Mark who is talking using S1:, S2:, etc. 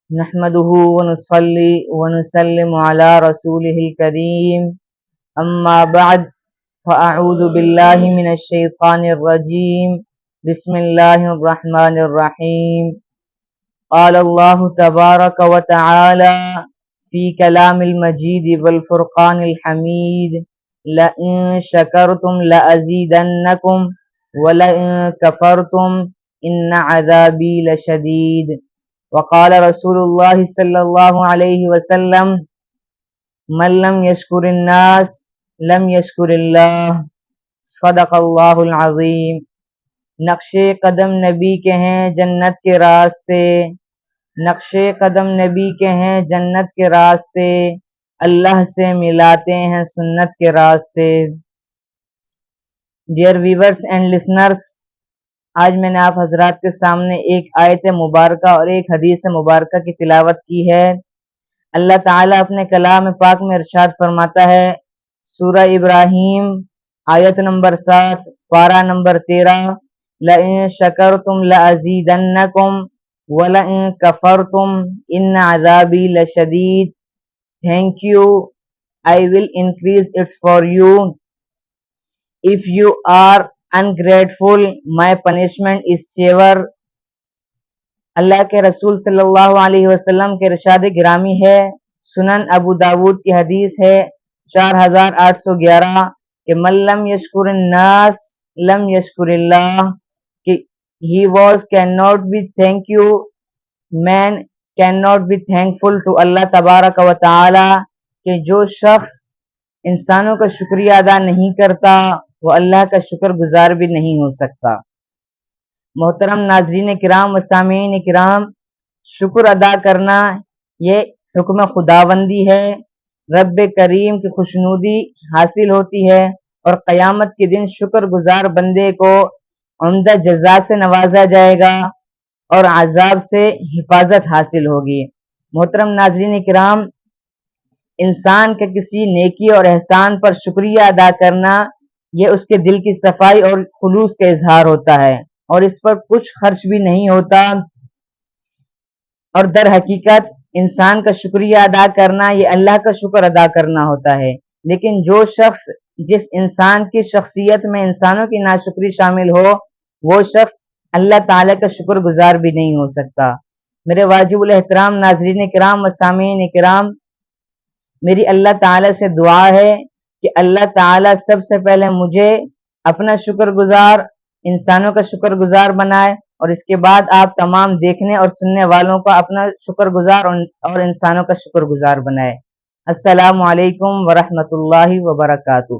S1: نحمده ونصلي ونسلم على رسوله الكريم أما بعد فأعوذ بالله من الشيطان الرجيم بسم الله الرحمن الرحيم قال الله تبارك وتعالى في كلام المجيد والفرقان الحميد لئن شكرتم لأزيدنكم ولئن كفرتم إن عذابي لشديد وقال رسول الله صلی اللہ علیہ وسلم من لم يشكر الناس لم يشكر اللہ صدق اللہ العظیم۔ نقش قدم نبی کے ہیں جنت کے راستے، نقش قدم نبی کے ہیں جنت کے راستے، اللہ سے ملاتے ہیں سنت کے راستے۔ ڈیئر ویورز اینڈ لسنرز، آج میں نے آپ حضرات کے سامنے ایک آیت مبارکہ اور ایک حدیث مبارکہ کی تلاوت کی ہے۔ اللہ تعالیٰ اپنے کلام پاک میں ارشاد فرماتا ہے، سورہ ابراہیم آیت نمبر 7 پارہ نمبر 13، لَإِن شَكَرْتُمْ لَأَزِيدَنَّكُمْ وَلَئِن كَفَرْتُمْ إِنَّ عَذَابِي لَشَدِيد۔ Thank you, I will increase it for you. If you are ungrateful, my punishment is severe۔ اللہ کے رسول صلی اللہ علیہ وسلم کے ارشاد گرامی ہے، سنن ابو داود کی حدیث ہے 4811 کہ من لم یشکر الناس لم یشکر اللہ، کہ he was cannot be thank you man cannot be thankful to اللہ تبارک و تعالی، کہ جو شخص انسانوں کا شکریہ ادا نہیں کرتا وہ اللہ کا شکر گزار بھی نہیں ہو سکتا۔ محترم ناظرین کرام و سامعین کرام، شکر ادا کرنا یہ حکم خداوندی ہے، رب کریم کی خوشنودی حاصل ہوتی ہے اور قیامت کے دن شکر گزار بندے کو عمدہ جزا سے نوازا جائے گا اور عذاب سے حفاظت حاصل ہوگی۔ محترم ناظرین کرام، انسان کے کسی نیکی اور احسان پر شکریہ ادا کرنا یہ اس کے دل کی صفائی اور خلوص کا اظہار ہوتا ہے اور اس پر کچھ خرچ بھی نہیں ہوتا، اور در حقیقت انسان کا شکریہ ادا کرنا یہ اللہ کا شکر ادا کرنا ہوتا ہے۔ لیکن جو شخص جس انسان کی شخصیت میں انسانوں کی ناشکری شامل ہو وہ شخص اللہ تعالیٰ کا شکر گزار بھی نہیں ہو سکتا۔ میرے واجب الاحترام ناظرین کرام و سامعین کرام، میری اللہ تعالیٰ سے دعا ہے کہ اللہ تعالیٰ سب سے پہلے مجھے اپنا شکر گزار انسانوں کا شکر گزار بنائے اور اس کے بعد آپ تمام دیکھنے اور سننے والوں کا اپنا شکر گزار اور انسانوں کا شکر گزار بنائے۔ السلام علیکم ورحمۃ اللہ وبرکاتہ۔